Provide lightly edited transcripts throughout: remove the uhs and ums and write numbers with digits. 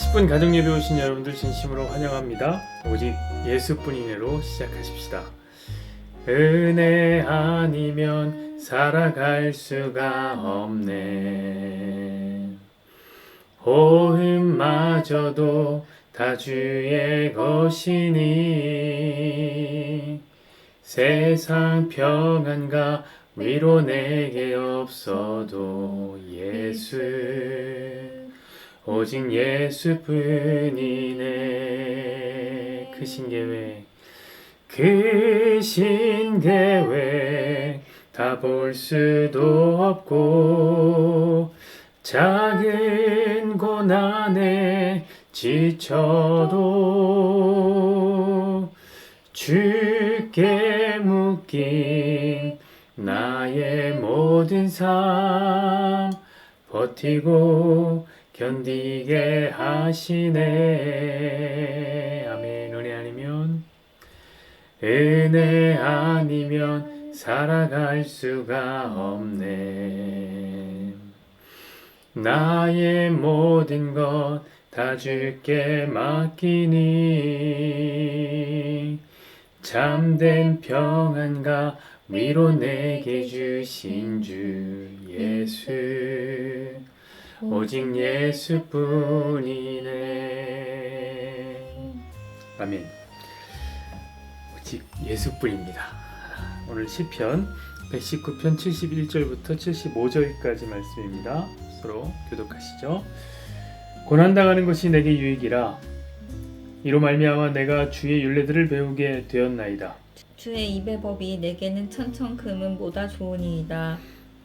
30분 가정예배 오신 여러분들 진심으로 환영합니다. 오직 예수뿐이네로 시작하십시다. 은혜 아니면 살아갈 수가 없네. 호흡마저도 다 주의 것이니 세상 평안과 위로 내게 없어도 예수 오직 예수뿐이네. 크신 계획 크신 계획 다 볼 수도 없고 작은 고난에 지쳐도 주께 묶인 나의 모든 삶 버티고 견디게 하시네. 아멘. 은혜 아니면 살아갈 수가 없네. 나의 모든 것 다 주께 맡기니 참된 평안과 위로 내게 주신 주 예수 오직 예수뿐이네. 아멘. 오직 예수뿐입니다. 오늘 시편 119편 71절부터 75절까지 말씀입니다. 서로 교독하시죠. 고난당하는 것이 내게 유익이라. 이로 말미암아 내가 주의 율례들을 배우게 되었나이다. 주의 입의 법이 내게는 천천 금은보다 좋으니이다.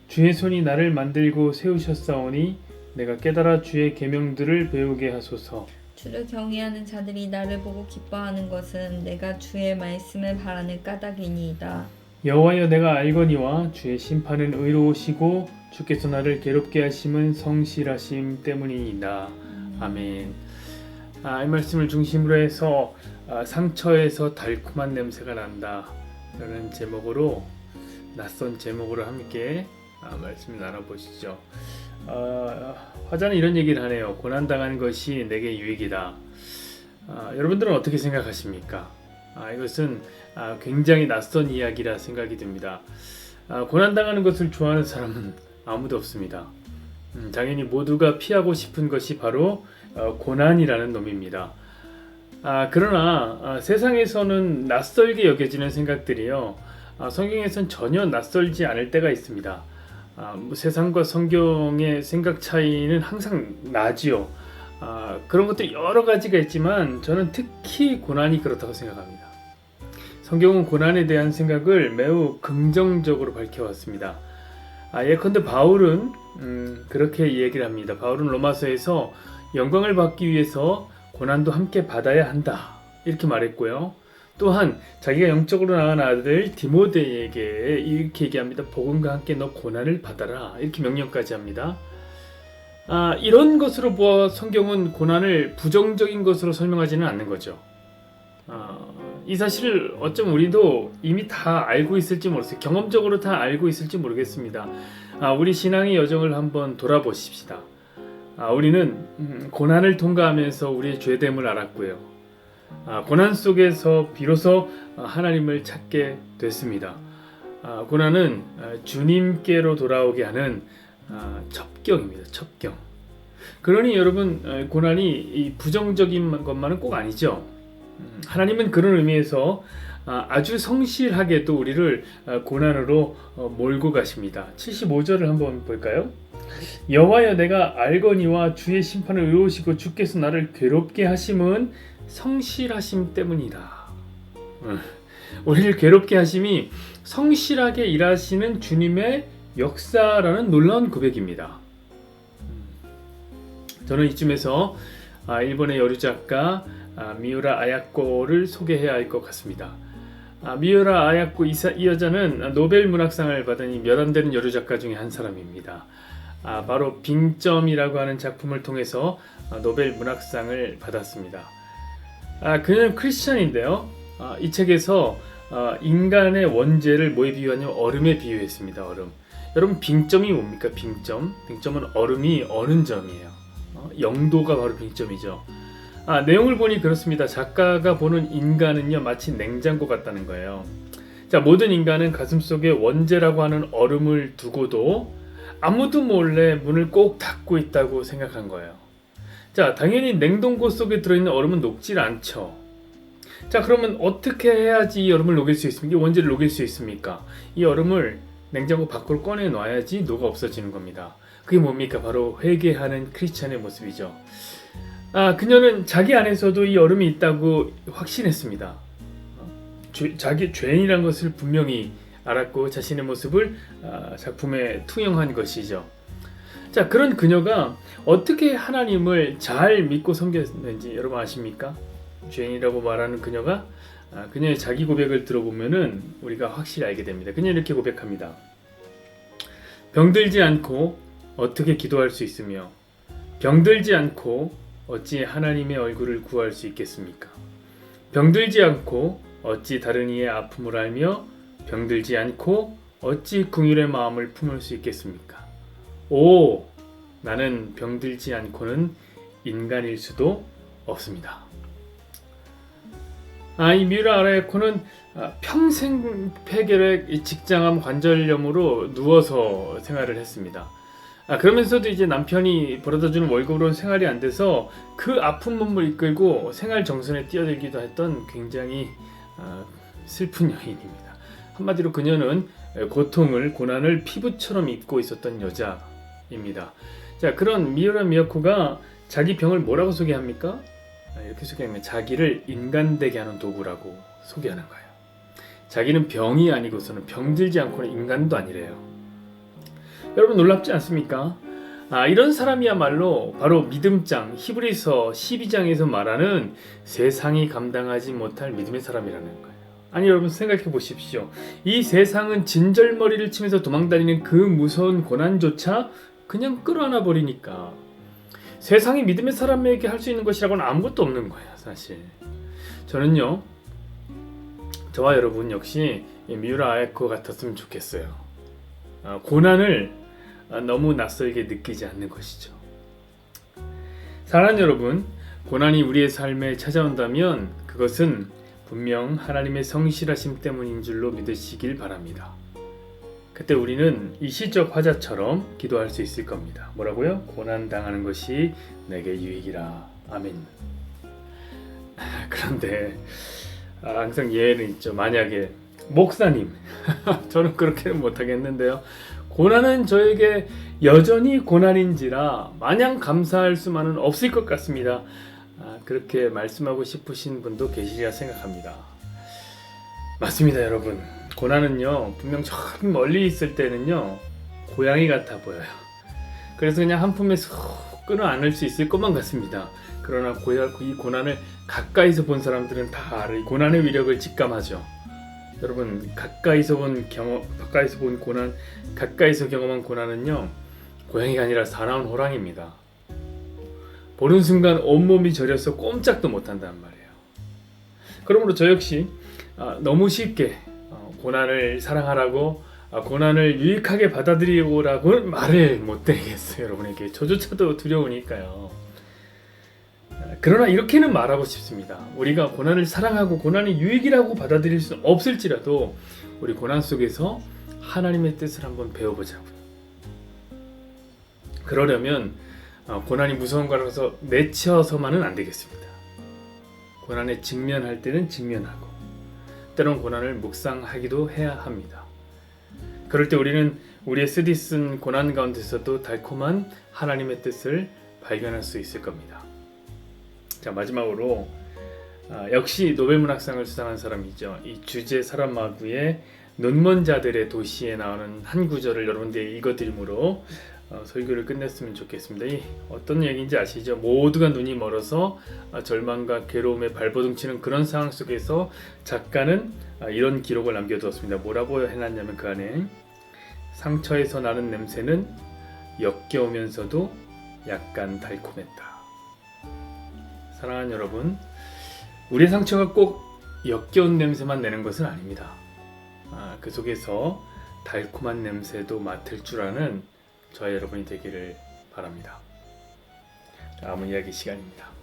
주의 손이 나를 만들고 세우셨사오니 내가 깨달아 주의 계명들을 배우게 하소서. 주를 경외하는 자들이 나를 보고 기뻐하는 것은 내가 주의 말씀을 바라는 까닭이니이다. 여호와여 내가 알거니와 주의 심판은 의로우시고 주께서 나를 괴롭게 하심은 성실하심 때문이니이다. 아멘. 이 말씀을 중심으로 해서 상처에서 달콤한 냄새가 난다 라는 제목으로 낯선 제목으로 함께 말씀 나눠보시죠. 화자는 이런 얘기를 하네요. 고난당하는 것이 내게 유익이다. 여러분들은 어떻게 생각하십니까? 이것은 굉장히 낯선 이야기라 생각이 듭니다. 고난당하는 것을 좋아하는 사람은 아무도 없습니다. 당연히 모두가 피하고 싶은 것이 바로 고난이라는 놈입니다. 그러나 세상에서는 낯설게 여겨지는 생각들이요, 성경에서는 전혀 낯설지 않을 때가 있습니다. 세상과 성경의 생각 차이는 항상 나지요. 그런 것도 여러 가지가 있지만 저는 특히 고난이 그렇다고 생각합니다. 성경은 고난에 대한 생각을 매우 긍정적으로 밝혀왔습니다. 예컨대 바울은 그렇게 얘기를 합니다. 바울은 로마서에서 영광을 받기 위해서 고난도 함께 받아야 한다 이렇게 말했고요. 또한 자기가 영적으로 낳은 아들 디모데에게 이렇게 얘기합니다. 복음과 함께 너 고난을 받아라 이렇게 명령까지 합니다. 이런 것으로 보아 성경은 고난을 부정적인 것으로 설명하지는 않는 거죠. 이 사실을 어쩜 우리도 이미 다 알고 있을지 모르겠어요. 경험적으로 다 알고 있을지 모르겠습니다. 우리 신앙의 여정을 한번 돌아보십시다. 우리는 고난을 통과하면서 우리의 죄됨을 알았고요. 고난 속에서 비로소 하나님을 찾게 됐습니다. 고난은 주님께로 돌아오게 하는 첩경입니다. 첩경. 그러니 여러분, 고난이 부정적인 것만은 꼭 아니죠. 하나님은 그런 의미에서 아주 성실하게도 우리를 고난으로 몰고 가십니다. 75절을 한번 볼까요? 여호와여 내가 알거니와 주의 심판을 의로우시고 주께서 나를 괴롭게 하심은 성실하심 때문이다. 우리를 괴롭게 하심이 성실하게 일하시는 주님의 역사라는 놀라운 고백입니다. 저는 이쯤에서 일본의 여류작가 미우라 아야코를 소개해야 할 것 같습니다. 미우라 아야코 이 여자는 노벨 문학상을 받은 몇 안 되는 여류작가 중에 한 사람입니다. 바로 빙점이라고 하는 작품을 통해서 노벨 문학상을 받았습니다. 그는 크리스찬인데요. 이 책에서 인간의 원죄를 뭐에 비유하냐면 얼음에 비유했습니다. 얼음. 여러분 빙점이 뭡니까? 빙점은 얼음이 어는 점이에요. 영도가 바로 빙점이죠. 내용을 보니 그렇습니다. 작가가 보는 인간은요, 마치 냉장고 같다는 거예요. 자, 모든 인간은 가슴속에 원죄라고 하는 얼음을 두고도 아무도 몰래 문을 꼭 닫고 있다고 생각한 거예요. 자, 당연히 냉동고 속에 들어있는 얼음은 녹질 않죠. 자, 그러면 어떻게 해야지 이 얼음을 녹일 수 있습니까? 이 원재를 녹일 수 있습니까? 이 얼음을 냉장고 밖으로 꺼내 놔야지 녹아 없어지는 겁니다. 그게 뭡니까? 바로 회개하는 크리스찬의 모습이죠. 그녀는 자기 안에서도 이 얼음이 있다고 확신했습니다. 자기 죄인이란 것을 분명히 알았고 자신의 모습을 작품에 투영한 것이죠. 자, 그런 그녀가 어떻게 하나님을 잘 믿고 섬겼는지 여러분 아십니까? 죄인이라고 말하는 그녀가 그녀의 자기 고백을 들어보면은 우리가 확실히 알게 됩니다. 그녀는 이렇게 고백합니다. 병들지 않고 어떻게 기도할 수 있으며 병들지 않고 어찌 하나님의 얼굴을 구할 수 있겠습니까? 병들지 않고 어찌 다른 이의 아픔을 알며 병들지 않고 어찌 긍휼의 마음을 품을 수 있겠습니까? 오, 나는 병들지 않고는 인간일 수도 없습니다. 이 미우라 아라에코는 평생 폐결핵, 직장암, 관절염으로 누워서 생활을 했습니다. 그러면서도 이제 남편이 벌어다주는 월급으로는 생활이 안 돼서 그 아픈 몸을 이끌고 생활 정선에 뛰어들기도 했던 굉장히 슬픈 여인입니다. 한마디로 그녀는 고통을, 고난을 피부처럼 입고 있었던 여자입니다. 자, 그런 미우라 미야코가 자기 병을 뭐라고 소개합니까? 이렇게 소개합니다. 자기를 인간되게 하는 도구라고 소개하는 거예요. 자기는 병이 아니고서는 병들지 않고는 인간도 아니래요. 여러분 놀랍지 않습니까? 이런 사람이야말로 바로 믿음장, 히브리서 12장에서 말하는 세상이 감당하지 못할 믿음의 사람이라는 거예요. 아니, 여러분 생각해 보십시오. 이 세상은 진절머리를 치면서 도망다니는 그 무서운 고난조차 그냥 끌어안아 버리니까 세상이 믿음의 사람에게 할 수 있는 것이라고는 아무것도 없는 거예요, 사실. 저는요, 저와 여러분 역시 미우라 아에코 같았으면 좋겠어요. 고난을 너무 낯설게 느끼지 않는 것이죠. 사랑하는 여러분, 고난이 우리의 삶에 찾아온다면 그것은 분명 하나님의 성실하심 때문인 줄로 믿으시길 바랍니다. 그때 우리는 이 시적 화자처럼 기도할 수 있을 겁니다. 뭐라고요? 고난 당하는 것이 내게 유익이라. 아멘. 그런데 항상 예외는 있죠. 만약에 목사님, 저는 그렇게는 못하겠는데요. 고난은 저에게 여전히 고난인지라 마냥 감사할 수만은 없을 것 같습니다. 그렇게 말씀하고 싶으신 분도 계시리라 생각합니다. 맞습니다, 여러분. 고난은요, 분명 저 멀리 있을 때는요, 고양이 같아 보여요. 그래서 그냥 한 품에 쏙 끌어안을 수 있을 것만 같습니다. 그러나 이 고난을 가까이서 본 사람들은 다 알아요. 이 고난의 위력을 직감하죠. 여러분, 가까이서 본 고난, 가까이서 경험한 고난은요, 고양이가 아니라 사나운 호랑이입니다. 보는 순간 온몸이 저려서 꼼짝도 못한단 말이에요. 그러므로 저 역시 너무 쉽게 고난을 사랑하라고, 고난을 유익하게 받아들이라고는 말을 못 드리겠어요, 여러분에게. 저조차도 두려우니까요. 그러나 이렇게는 말하고 싶습니다. 우리가 고난을 사랑하고 고난이 유익이라고 받아들일 수는 없을지라도 우리 고난 속에서 하나님의 뜻을 한번 배워보자고요. 그러려면 고난이 무서운 거라서 내치어서만은 안 되겠습니다. 고난에 직면할 때는 직면하고 때론 고난을 묵상하기도 해야 합니다. 그럴 때 우리는 우리의 쓰디쓴 고난 가운데서도 달콤한 하나님의 뜻을 발견할 수 있을 겁니다. 자, 마지막으로 역시 노벨문학상을 수상한 사람이죠. 이 주제 사람마구의 눈먼 자들의 도시에 나오는 한 구절을 여러분들이 읽어드림으로 설교를 끝냈으면 좋겠습니다. 이 어떤 얘기인지 아시죠? 모두가 눈이 멀어서 절망과 괴로움에 발버둥치는 그런 상황 속에서 작가는 이런 기록을 남겨두었습니다. 뭐라고 해놨냐면 그 안에 상처에서 나는 냄새는 역겨우면서도 약간 달콤했다. 사랑하는 여러분, 우리의 상처가 꼭 역겨운 냄새만 내는 것은 아닙니다. 그 속에서 달콤한 냄새도 맡을 줄 아는 저와 여러분이 되기를 바랍니다. 아무 이야기 시간입니다.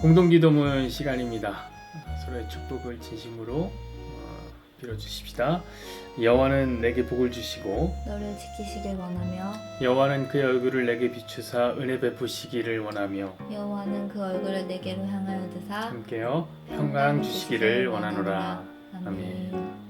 공동기도문 시간입니다. 서로의 축복을 진심으로 빌어주십시다. 여호와는 내게 복을 주시고 너를 지키시길 원하며 여호와는 그의 얼굴을 내게 비추사 은혜 베푸시기를 원하며 여호와는 그 얼굴을 내게로 향하여 드사 함께요 평강 주시기를 원하노라. 아멘.